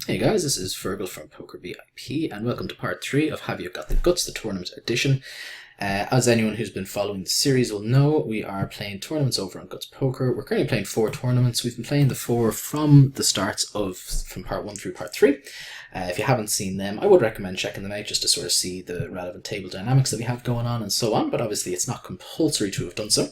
Hey guys, this is Fergal from Poker VIP, and welcome to part 3 of Have You Got the Guts, the tournament edition. As anyone who's been following the series will know, we are playing tournaments over on Guts Poker. We're currently playing 4 tournaments. We've been playing the 4 from the starts from part 1 through part 3. If you haven't seen them, I would recommend checking them out just to sort of see the relevant table dynamics that we have going on and so on, but obviously it's not compulsory to have done so.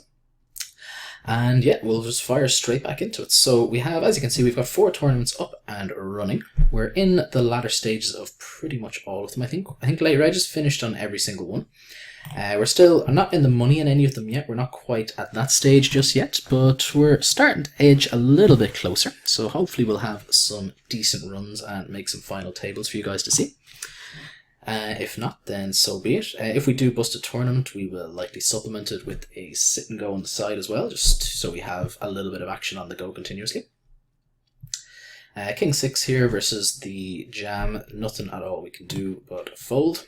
And yeah, we'll just fire straight back into it. So we have, as you can see, we've got 4 tournaments up and running. We're in the latter stages of pretty much all of them, I think. Late Reg is finished on every single one. We're still not in the money in any of them yet. We're not quite at that stage just yet, but we're starting to edge a little bit closer. So hopefully we'll have some decent runs and make some final tables for you guys to see. If not, then so be it. If we do bust a tournament, we will likely supplement it with a sit and go on the side as well, just so we have a little bit of action on the go continuously. King 6 here versus the jam. Nothing at all we can do but fold.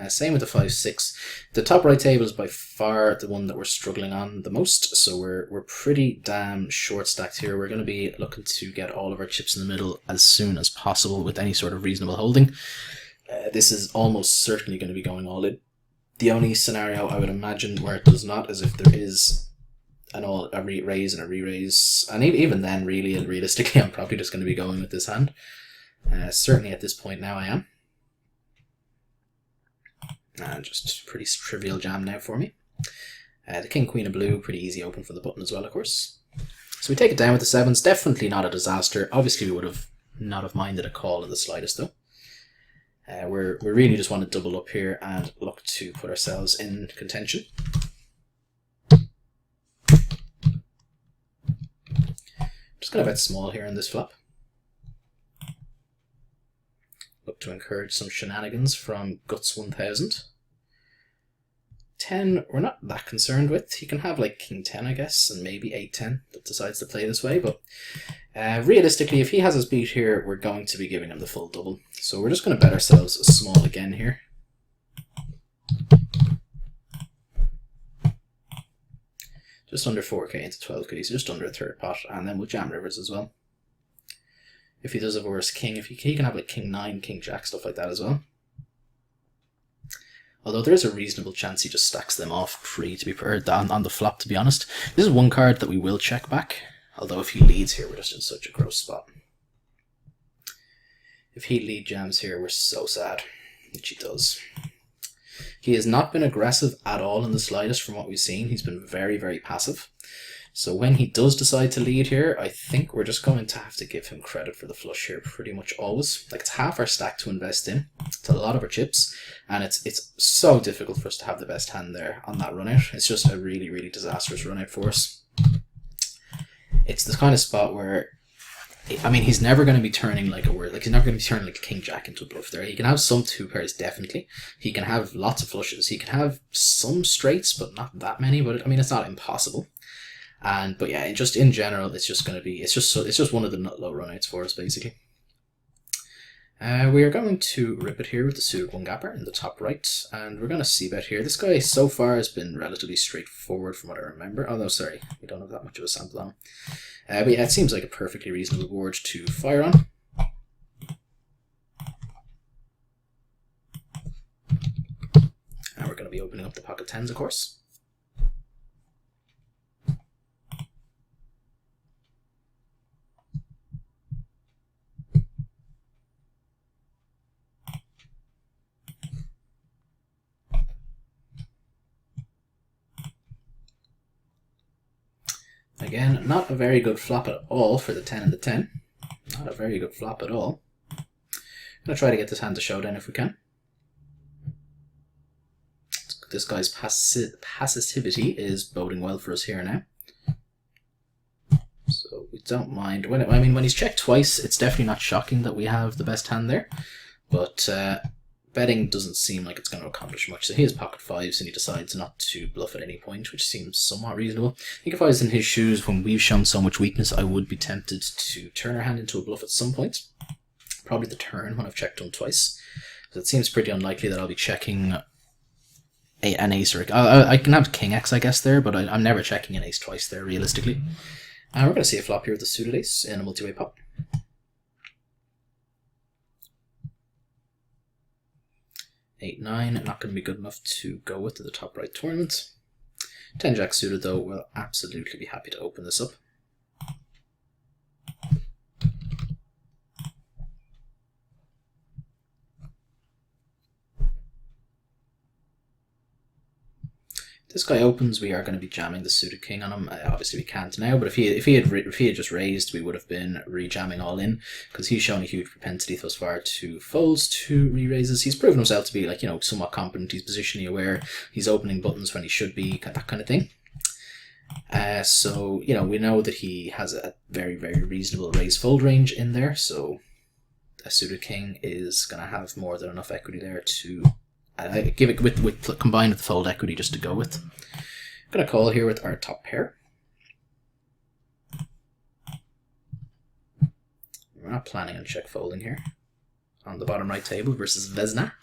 Same with the 5-6. The top right table is by far the one that we're struggling on the most, so we're pretty damn short stacked here. We're going to be looking to get all of our chips in the middle as soon as possible with any sort of reasonable holding. This is almost certainly going to be going all in. The only scenario I would imagine where it does not is if there is a raise and a re-raise. And even then, really and realistically, I'm probably just going to be going with this hand. Certainly at this point now I am. Just pretty trivial jam now for me. The King, Queen of Blue, pretty easy open from the button as well, of course. So we take it down with the 7s. Definitely not a disaster. Obviously we would have not have minded a call in the slightest though. We really just want to double up here and look to put ourselves in contention. Just going to bet small here on this flop. Look to encourage some shenanigans from Guts 1000. 10 we're not that concerned with. He can have like King 10 I guess, and maybe 8-10 that decides to play this way, but realistically if he has us beat here we're going to be giving him the full double. So we're just going to bet ourselves small again here. Just under 4k into 12k, so just under a third pot, and then we'll jam rivers as well. If he does have a worse king, if he can have like King 9, King Jack, stuff like that as well. Although there is a reasonable chance he just stacks them off free to be on the flop, to be honest. This is one card that we will check back, although if he leads here we're just in such a gross spot. If he lead jams here we're so sad, which he does. He has not been aggressive at all in the slightest from what we've seen. He's been very, very passive. So when he does decide to lead here, I think we're just going to have to give him credit for the flush here pretty much always. Like, it's half our stack to invest in. It's a lot of our chips, and it's so difficult for us to have the best hand there on that run out. It's just a really, really disastrous run out for us. It's the kind of spot where, I mean, he's never going to be turning like he's never going to be turning like King Jack into a bluff there. He can have some 2 pairs, definitely. He can have lots of flushes. He can have some straights, but not that many. But I mean, it's not impossible. But yeah, just in general, it's just going to be, it's just one of the nut low runouts for us, basically. We are going to rip it here with the suited 1-gapper in the top right, and we're going to c-bet here. This guy so far has been relatively straightforward from what I remember. Although, sorry, we don't have that much of a sample on. But yeah, it seems like a perfectly reasonable board to fire on. And we're going to be opening up the pocket 10s, of course. Again, not a very good flop at all for the 10 and the 10. Not a very good flop at all. I'm going to try to get this hand to showdown if we can. This guy's passivity is boding well for us here now. So we don't mind. When he's checked twice, it's definitely not shocking that we have the best hand there. But betting doesn't seem like it's going to accomplish much. So he has pocket 5s and he decides not to bluff at any point, which seems somewhat reasonable. I think if I was in his shoes when we've shown so much weakness, I would be tempted to turn our hand into a bluff at some point. Probably the turn when I've checked him twice. So it seems pretty unlikely that I'll be checking an ace or I can have King X I guess there, but I'm never checking an ace twice there realistically. And we're going to see a flop here with the suited ace in a multi-way pot. 8, 9, not going to be good enough to go with to the top right tournament. 10 jack suited though, will absolutely be happy to open this up. This guy opens, we are going to be jamming the suited king on him. Obviously we can't now, but if he had just raised, we would have been re-jamming all in, because he's shown a huge propensity thus far to folds, to re-raises. He's proven himself to be, like, you know, somewhat competent. He's positionally aware. He's opening buttons when he should be, that kind of thing. So, you know, we know that he has a very, very reasonable raise-fold range in there, so a suited king is going to have more than enough equity there to give it with combined with the fold equity just to go with. I'm going to call here with our top pair. We're not planning on check folding here. On the bottom right table versus Vesna.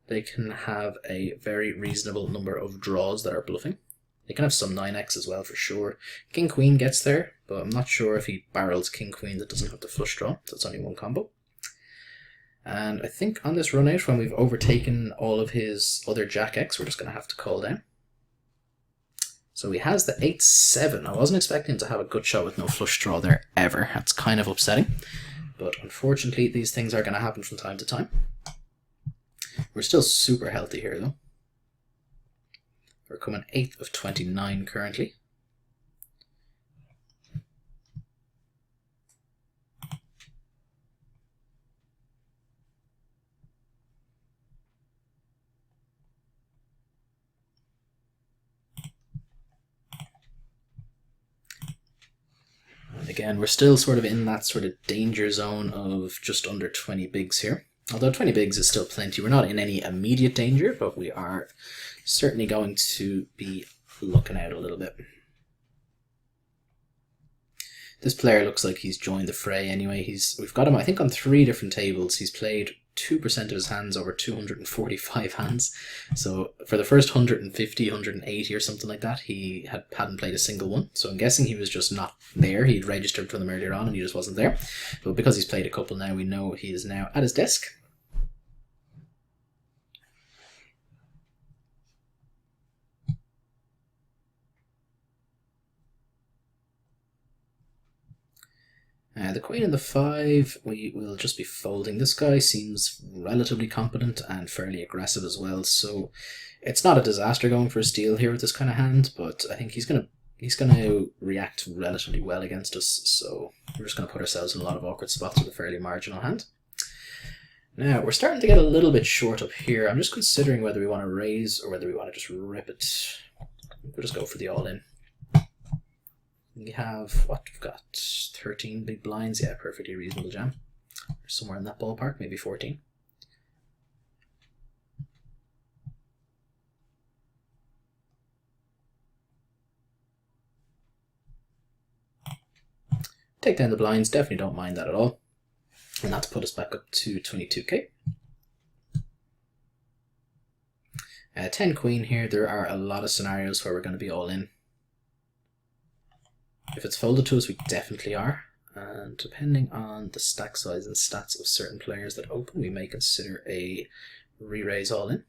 They can have a very reasonable number of draws that are bluffing. They can have some 9x as well for sure. King Queen gets there, but I'm not sure if he barrels King Queen that doesn't have the flush draw. So it's only one combo. And I think on this run out, when we've overtaken all of his other Jack X, we're just going to have to call down. So he has the 8-7. I wasn't expecting him to have a good shot with no flush draw there ever. That's kind of upsetting. But unfortunately, these things are going to happen from time to time. We're still super healthy here though. We're coming 8th of 29 currently. Again, we're still sort of in that sort of danger zone of just under 20 bigs here. Although 20 bigs is still plenty. We're not in any immediate danger, but we are certainly going to be looking out a little bit. This player looks like he's joined the fray anyway. We've got him, I think, on 3 different tables. He's played 2% of his hands over 245 hands. So for the first 150, 180 or something like that, he hadn't played a single one. So I'm guessing he was just not there. He'd registered for them earlier on and he just wasn't there. But because he's played a couple now, we know he is now at his desk. The queen and the 5, we will just be folding. This guy seems relatively competent and fairly aggressive as well, so it's not a disaster going for a steal here with this kind of hand, but I think he's gonna react relatively well against us, so we're just gonna put ourselves in a lot of awkward spots with a fairly marginal hand. Now, we're starting to get a little bit short up here. I'm just considering whether we want to raise or whether we want to just rip it. We'll just go for the all-in. We have, what, we've got 13 big blinds. Yeah, perfectly reasonable jam. Somewhere in that ballpark, maybe 14. Take down the blinds, definitely don't mind that at all. And that's put us back up to 22k. 10 queen here. There are a lot of scenarios where we're going to be all in. If it's folded to us, we definitely are. And depending on the stack size and stats of certain players that open, we may consider a re-raise all in.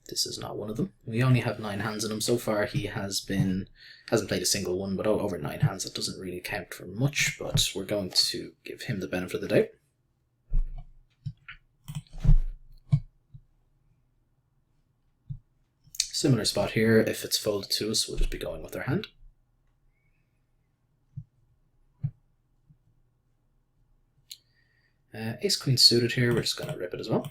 This is not one of them. We only have 9 hands in him so far. He hasn't played a single one, but over 9 hands, that doesn't really count for much. But we're going to give him the benefit of the doubt. Similar spot here. If it's folded to us, we'll just be going with our hand. Ace Queen suited here. We're just going to rip it as well.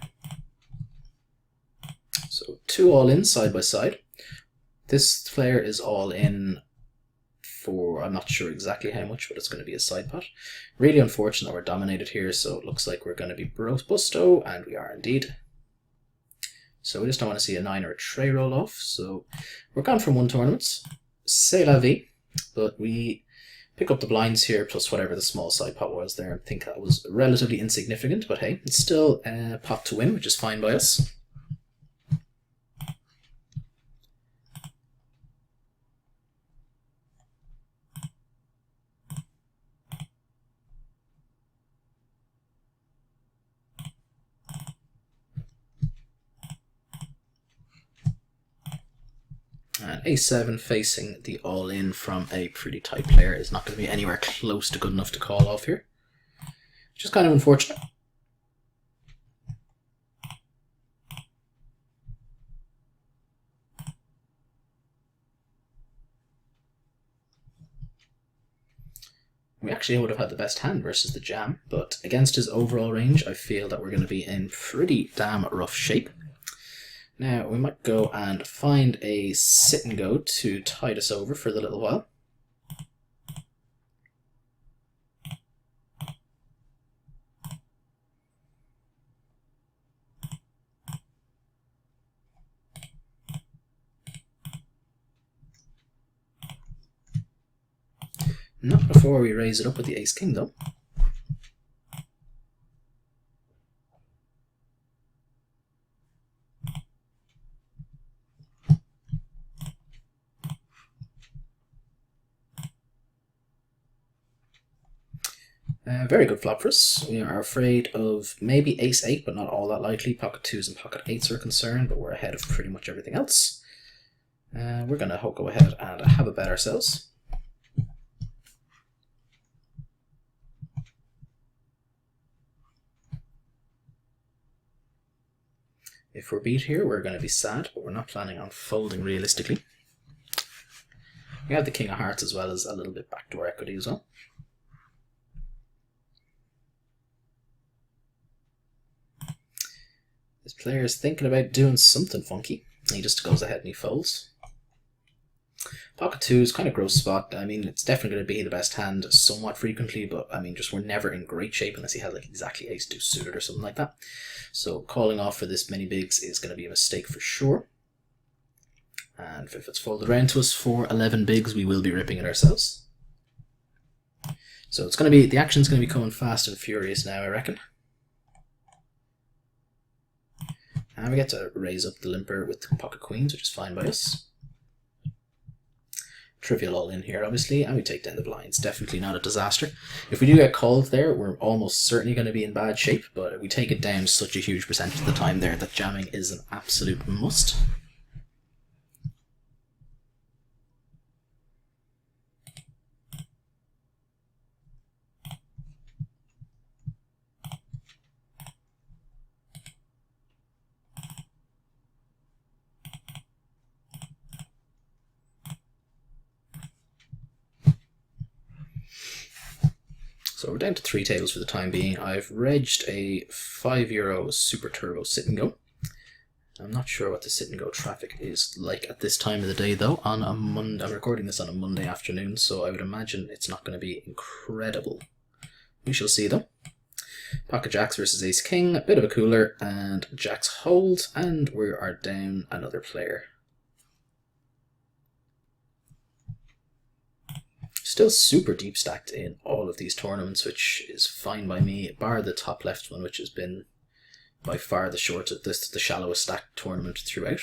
So 2 all in side by side. This player is all in for, I'm not sure exactly how much, but it's going to be a side pot. Really unfortunate we're dominated here, so it looks like we're going to be busto, and we are indeed. So we just don't want to see a 9 or a tray roll off. So we're gone from 1 tournament. C'est la vie. But we pick up the blinds here, plus whatever the small side pot was there. I think that was relatively insignificant, but hey, it's still a pot to win, which is fine by us. And a7 facing the all-in from a pretty tight player is not going to be anywhere close to good enough to call off here. Which is kind of unfortunate. We actually would have had the best hand versus the jam, but against his overall range, I feel that we're going to be in pretty damn rough shape. Now, we might go and find a sit and go to tide us over for the little while. Not before we raise it up with the ace-king, though. Very good flop for us. We are afraid of maybe ace-8, but not all that likely. Pocket 2s and pocket 8s are a concern, but we're ahead of pretty much everything else. We're going to go ahead and have a bet ourselves. If we're beat here, we're going to be sad, but we're not planning on folding realistically. We have the king of hearts as well as a little bit backdoor equity as well. This player is thinking about doing something funky. He just goes ahead and he folds. Pocket 2 is kind of gross spot. I mean, it's definitely going to be the best hand somewhat frequently, but I mean, just we're never in great shape unless he had like exactly ace-2 suited or something like that. So calling off for this many bigs is going to be a mistake for sure. And if it's folded around to us for 11 bigs, we will be ripping it ourselves. So it's going to be, the action's going to be coming fast and furious now, I reckon. And we get to raise up the limper with the pocket queens, which is fine by us. Trivial all in here, obviously, and we take down the blinds. Definitely not a disaster. If we do get called there, we're almost certainly going to be in bad shape, but we take it down such a huge percentage of the time there that jamming is an absolute must. So we're down to 3 tables for the time being. I've regged a €5 Super Turbo sit and go. I'm not sure what the sit and go traffic is like at this time of the day though. On a Monday, I'm recording this on a Monday afternoon, so I would imagine it's not going to be incredible. We shall see though. Pocket jacks versus ace king, a bit of a cooler, and jacks hold, and we are down another player. Still super deep stacked in all of these tournaments, which is fine by me, bar the top left one, which has been by far the shortest, the shallowest stacked tournament throughout.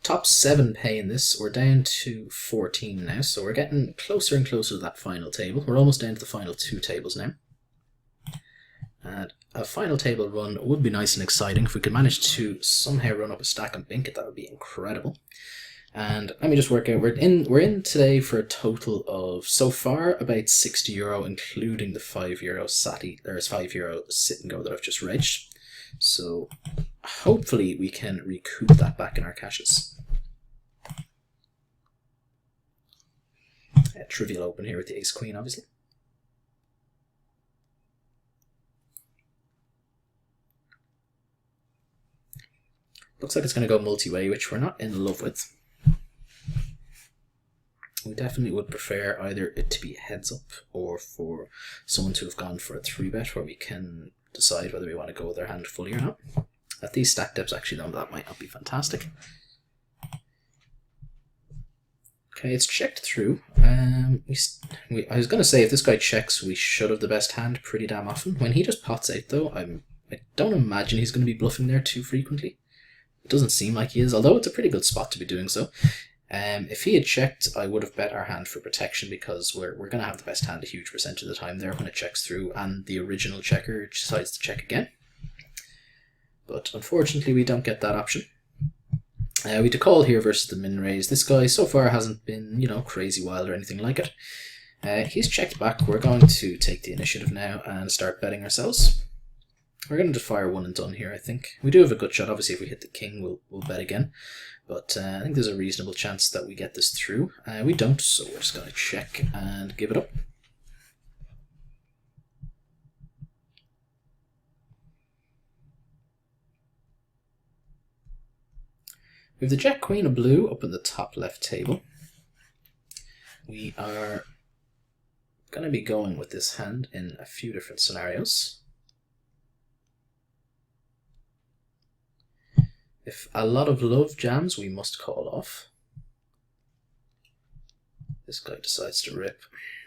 Top 7 pay in this, we're down to 14 now, so we're getting closer and closer to that final table. We're almost down to the final 2 tables now. And a final table run would be nice and exciting. If we could manage to somehow run up a stack and bink it, that would be incredible. And let me just work out, we're in today for a total of, so far, about €60, including the €5 €5 sit and go that I've just regged. So hopefully we can recoup that back in our cashes. Trivial open here with the ace queen, obviously. Looks like it's going to go multi-way, which we're not in love with. We definitely would prefer either it to be heads up or for someone to have gone for a 3-bet where we can decide whether we want to go with their hand fully or not. At these stack depths, actually, though, that might not be fantastic. Okay, it's checked through. I was going to say, if this guy checks, we should have the best hand pretty damn often. When he just pots out, though, I don't imagine he's going to be bluffing there too frequently. It doesn't seem like he is, although it's a pretty good spot to be doing so. If he had checked, I would have bet our hand for protection because we're going to have the best hand a huge percentage of the time there when it checks through and the original checker decides to check again. But unfortunately we don't get that option. We call here versus the min raise. This guy so far hasn't been, crazy wild or anything like it. He's checked back. We're going to take the initiative now and start betting ourselves. We're going to fire one and done here, I think. We do have a good shot. Obviously, if we hit the king, we'll bet again. But I think there's a reasonable chance that we get this through. We don't, so we're just going to check and give it up. We have the Jack Queen of blue up in the top left table. We are going to be going with this hand in a few different scenarios. If a lot of love jams, we must call off. This guy decides to rip.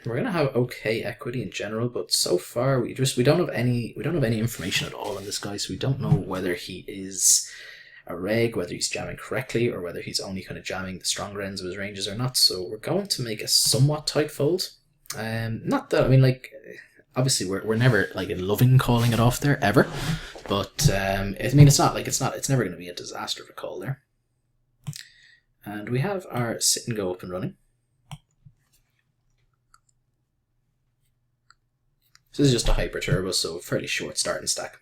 We're going to have okay equity in general, but so far we don't have any information at all on this guy, so we don't know whether he is a reg, whether he's jamming correctly, or whether he's only kind of jamming the stronger ends of his ranges or not. So we're going to make a somewhat tight fold. Not that, obviously we're never loving calling it off there ever, but it's never going to be a disaster of a call there. And we have our sit and go up and running. This is just a hyper turbo, so fairly short start and stack.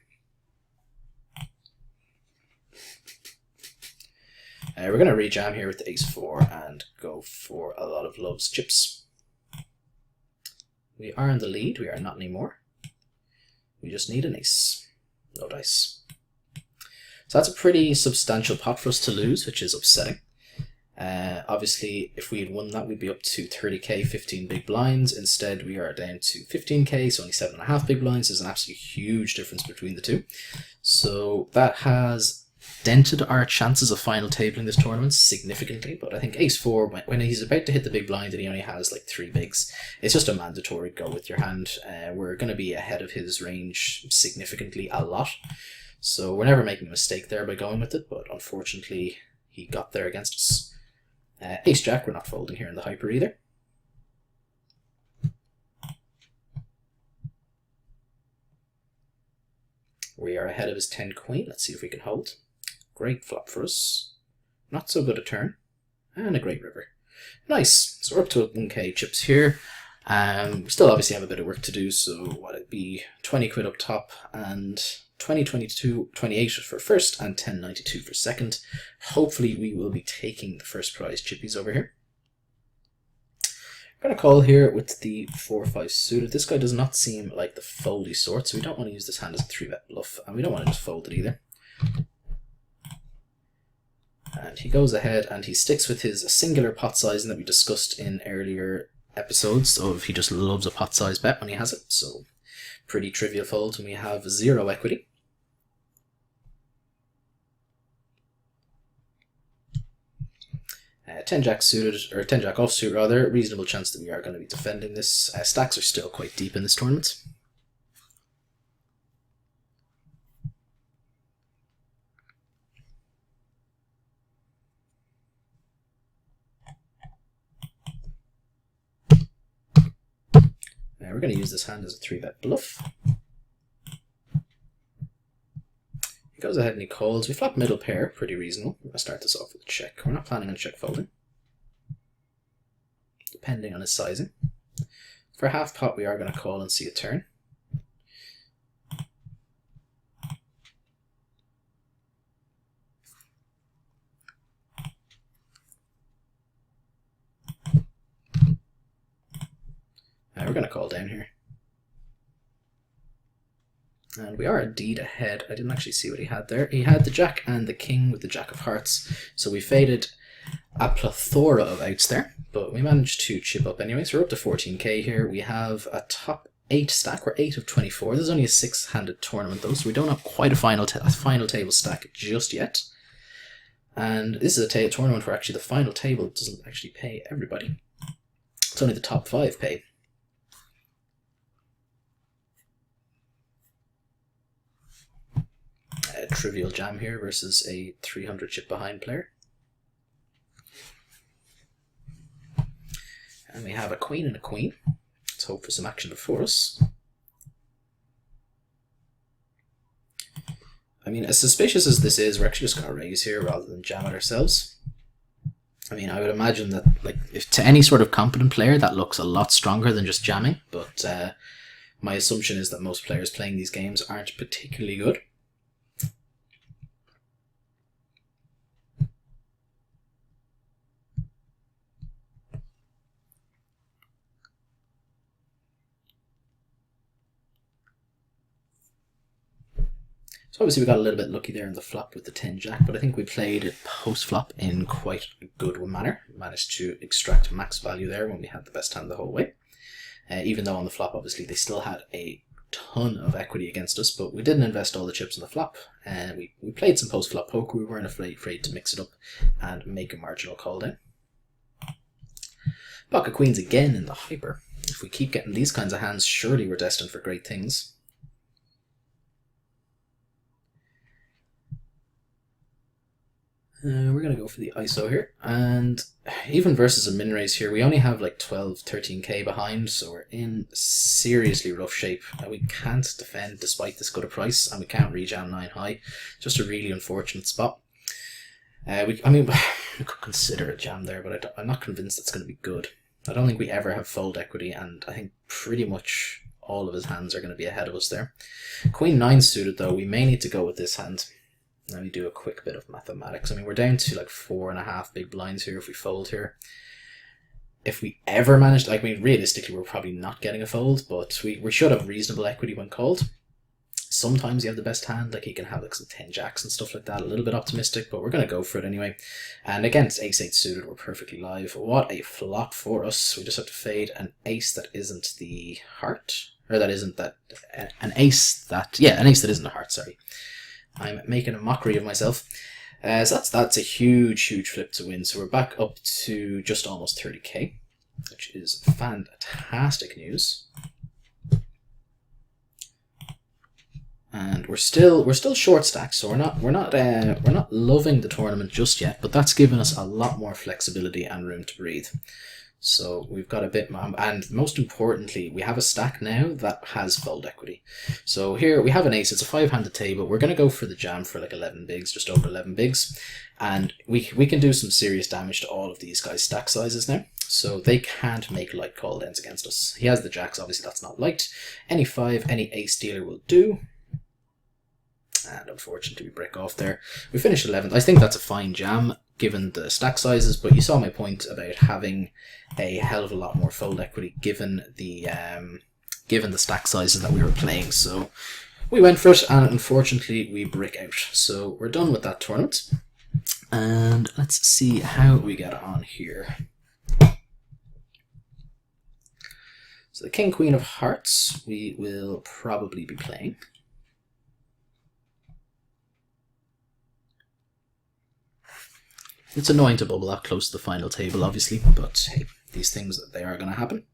We're going to rejam here with the ace-4 and go for a lot of loves chips. We are in the lead, we are not anymore. We just need an ace. No dice. So that's a pretty substantial pot for us to lose, which is upsetting. Obviously, if we had won that, we'd be up to 30k, 15 big blinds. Instead, we are down to 15k, so only 7.5 big blinds. There's an absolutely huge difference between the two. So that has dented our chances of final tabling this tournament significantly, but I think ace-4, when he's about to hit the big blind and he only has 3 bigs, it's just a mandatory go with your hand. We're going to be ahead of his range significantly a lot, so we're never making a mistake there by going with it, but unfortunately he got there against us. Ace-Jack, we're not folding here in the hyper either. We are ahead of his 10-queen, let's see if we can hold. Great flop for us. Not so good a turn. And a great river. Nice. So we're up to 1k chips here. We still obviously have a bit of work to do, so what it'd be 20 quid up top and 28 for first and 10.92 for second. Hopefully we will be taking the first prize chippies over here. I'm going to call here with the 4-5 suited. This guy does not seem like the foldy sort, so we don't want to use this hand as a 3-bet bluff, and we don't want to just fold it either. And he goes ahead and he sticks with his singular pot sizing that we discussed in earlier episodes of he just loves a pot size bet when he has it. So pretty trivial fold when we have 0 equity. Uh, 10 jack suited, or 10 jack offsuit rather, reasonable chance that we are going to be defending this. Stacks are still quite deep in this tournament. We're going to use this hand as a 3-bet bluff. He goes ahead and he calls. We flop middle pair, pretty reasonable. We're going to start this off with a check. We're not planning on check folding, depending on his sizing. For half pot, we are going to call and see a turn. We're going to call down here. And we are indeed ahead. I didn't actually see what he had there. He had the jack and the king with the jack of hearts. So we faded a plethora of outs there, but we managed to chip up anyway. So we're up to 14k here. We have a top 8 stack. We're 8 of 24. This is only a 6-handed tournament though, so we don't have quite a final table stack just yet. And this is a tournament where actually the final table doesn't actually pay everybody. It's only the top 5 pay. A trivial jam here versus a 300 chip behind player. And we have a queen and a queen. Let's hope for some action before us. I mean, as suspicious as this is, we're actually just going to raise here rather than jam it ourselves. I mean, I would imagine that, like, if to any sort of competent player, that looks a lot stronger than just jamming, but my assumption is that most players playing these games aren't particularly good. So obviously we got a little bit lucky there in the flop with the 10 jack, but I think we played it post flop in quite a good manner. We managed to extract max value there when we had the best hand the whole way. Even though on the flop, obviously, they still had a ton of equity against us, but we didn't invest all the chips in the flop. We played some post flop poker. We weren't afraid to mix it up and make a marginal call down. Pocket queens again in the hyper. If we keep getting these kinds of hands, surely we're destined for great things. We're going to go for the ISO here, and even versus a min raise here, we only have like 12-13k behind, so we're in seriously rough shape. We can't defend despite this good a price, and we can't rejam 9 high. Just a really unfortunate spot. I mean, we could consider a jam there, but I'm not convinced it's going to be good. I don't think we ever have fold equity, and I think pretty much all of his hands are going to be ahead of us there. Queen 9 suited though, we may need to go with this hand. Let me do a quick bit of mathematics. I mean, we're down to like 4.5 big blinds here if we fold here. If we ever managed, I mean, realistically, we're probably not getting a fold, but we should have reasonable equity when called. Sometimes you have the best hand, like you can have like some 10 jacks and stuff like that, a little bit optimistic, but we're going to go for it anyway. And against ace-8 suited, we're perfectly live. What a flop for us. We just have to fade an ace that isn't the heart, or that isn't that, an ace that isn't a heart, sorry. I'm making a mockery of myself. So that's a huge flip to win. So we're back up to just almost 30k, which is fantastic news. And we're still short stacked, so we're not loving the tournament just yet. But that's given us a lot more flexibility and room to breathe. So we've got a bit, and most importantly, we have a stack now that has fold equity. So here we have an ace, it's a 5-handed table. We're going to go for the jam for like 11 bigs, just over 11 bigs. And we can do some serious damage to all of these guys' stack sizes now. So they can't make light call ends against us. He has the jacks, obviously that's not light. Any 5, any ace dealer will do. And unfortunately we break off there. We finished 11th. I think that's a fine jam given the stack sizes, but you saw my point about having a hell of a lot more fold equity given the stack sizes that we were playing. So we went for it, and unfortunately we break out. So we're done with that tournament, and let's see how we get on here. So the King Queen of Hearts we will probably be playing. It's annoying to bubble that close to the final table, obviously, but hey, these things, they are going to happen.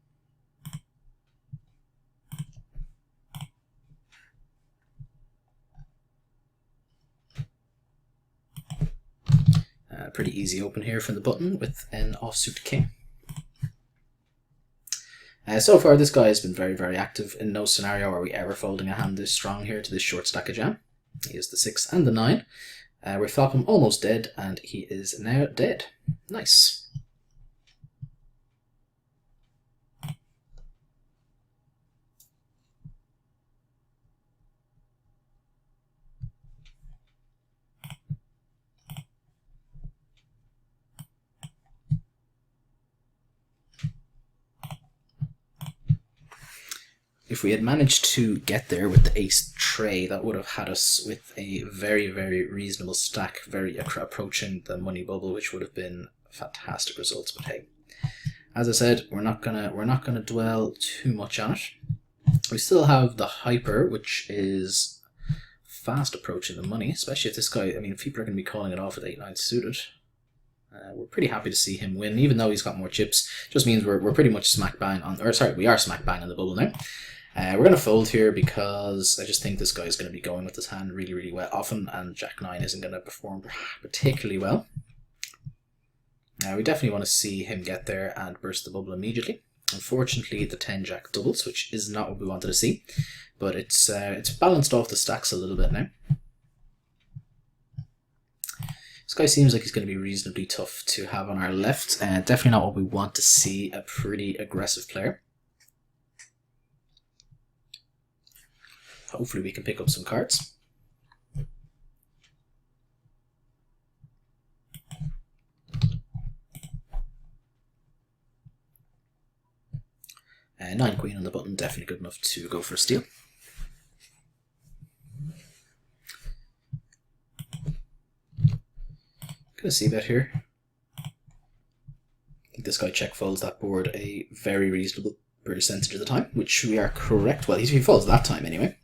Pretty easy open here from the button with an offsuit king. So far, this guy has been very active. In no scenario are we ever folding a hand this strong here to this short stack of jam. He has the 6 and the 9. We flop him almost dead, and he is now dead. Nice. If we had managed to get there with the ace tray, that would have had us with a very reasonable stack, very approaching the money bubble, which would have been fantastic results. But hey, as I said, we're not gonna dwell too much on it. We still have the hyper, which is fast approaching the money, especially if this guy, I mean, if people are going to be calling it off with 8-9 suited. We're pretty happy to see him win, even though he's got more chips. Just means we're pretty much smack bang on, or sorry, we are smack bang on the bubble now. We're going to fold here because I just think this guy is going to be going with his hand really well often, and Jack 9 isn't going to perform particularly well. We definitely want to see him get there and burst the bubble immediately. Unfortunately, the 10 Jack doubles, which is not what we wanted to see, but it's balanced off the stacks a little bit now. guy seems like he's going to be reasonably tough to have on our left, and definitely not what we want to see, a pretty aggressive player. Hopefully we can pick up some cards. Nine queen on the button, definitely good enough to go for a steal. Gonna see that here. I think this guy check folds that board a very reasonable percentage of the time, which we are correct. Well, he folds that time anyway.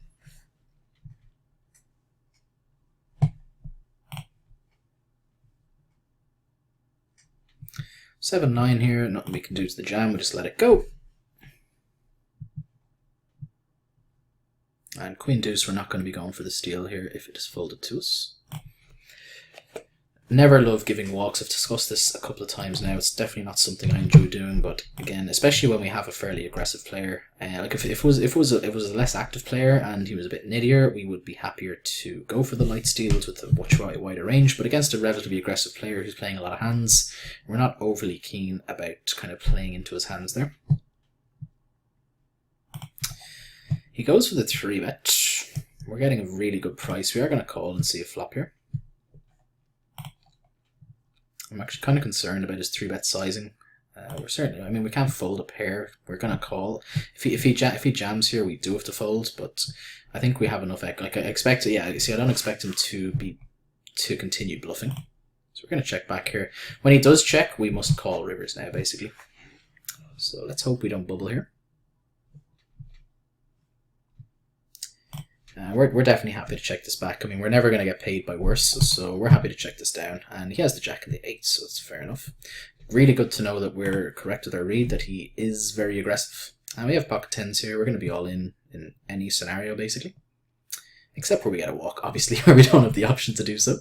Seven, 9 here, nothing we can do to the jam, we just let it go. And queen deuce, we're not going to be going for the steal here if it is folded to us. Never love giving walks. I've discussed this a couple of times now. It's definitely not something I enjoy doing, but again, especially when we have a fairly aggressive player, like if it was a less active player and he was a bit nittier, we would be happier to go for the light steals with a much wider range. But against a relatively aggressive player who's playing a lot of hands, we're not overly keen about kind of playing into his hands there. He goes for the 3-bet. We're getting a really good price. We are going to call and see a flop here. I'm actually kind of concerned about his 3-bet sizing. We're certainly, I mean, we can't fold a pair. We're going to call. If he jams here, we do have to fold, but I think we have enough. Like I expect, yeah. See, I don't expect him to continue bluffing. So we're going to check back here. When he does check, we must call rivers now, basically. So let's hope we don't bubble here. We're definitely happy to check this back. I mean, we're never going to get paid by worse, so we're happy to check this down. And he has the jack and the 8, so it's fair enough. Really good to know that we're correct with our read, that he is very aggressive. And we have pocket 10s here. We're going to be all in any scenario, basically. Except where we get a walk, obviously, where we don't have the option to do so.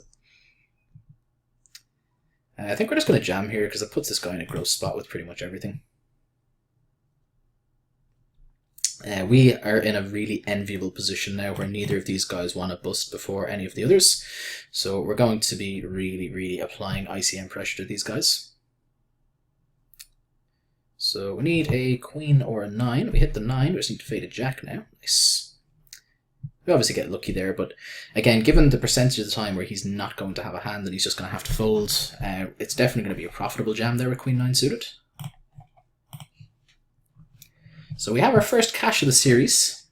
I think we're just going to jam here, because it puts this guy in a gross spot with pretty much everything. We are in a really enviable position now where neither of these guys want to bust before any of the others. So we're going to be really applying ICM pressure to these guys. So we need a queen or a 9. We hit the 9. We just need to fade a jack now. Nice. We obviously get lucky there, but again, given the percentage of the time where he's not going to have a hand and he's just going to have to fold, it's definitely going to be a profitable jam there with queen 9 suited. So we have our first cash of the series,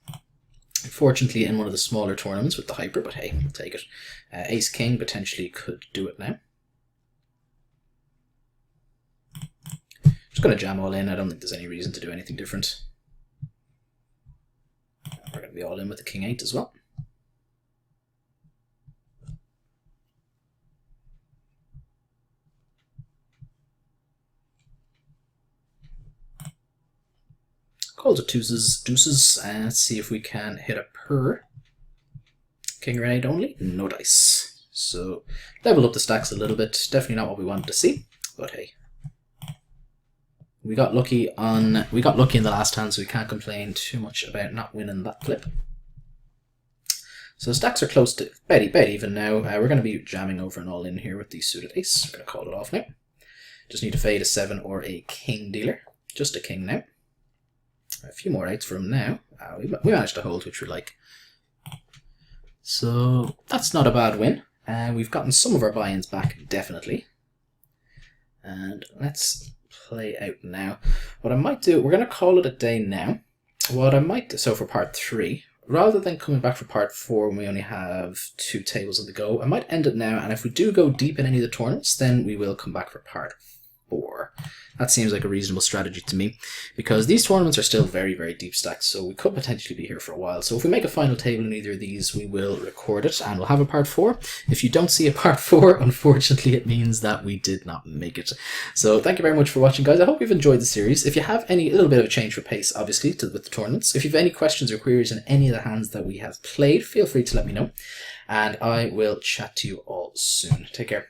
unfortunately in one of the smaller tournaments with the hyper, but hey, we'll take it. Ace King potentially could do it now. Just going to jam all in. I don't think there's any reason to do anything different. We're going to be all in with the King 8 as well. Calls it deuces, and let's see if we can hit a purr. King or 8 only, no dice. So level up the stacks a little bit. Definitely not what we wanted to see, but hey. We got lucky in the last hand, so we can't complain too much about not winning that flip. So stacks are close to bet even now. We're going to be jamming over and all in here with the suited ace. We're going to call it off now. Just need to fade a 7 or a king dealer. Just a king now. A few more 8s from now. We managed to hold, which we like. So that's not a bad win. We've gotten some of our buy-ins back, definitely. And let's play out now. What I might do, we're going to call it a day now. What I might do, so for part 3, rather than coming back for part 4 when we only have 2 tables on the go, I might end it now, and if we do go deep in any of the tournaments, then we will come back for part 4. That seems like a reasonable strategy to me, because these tournaments are still very deep stacks, so we could potentially be here for a while. So if we make a final table in either of these, we will record it and we'll have a part 4. If you don't see a part 4, unfortunately it means that we did not make it. So thank you very much for watching, guys. I hope you've enjoyed the series. If you have a little bit of a change for pace, obviously, with the tournaments, if you have any questions or queries on any of the hands that we have played, feel free to let me know, and I will chat to you all soon. Take care.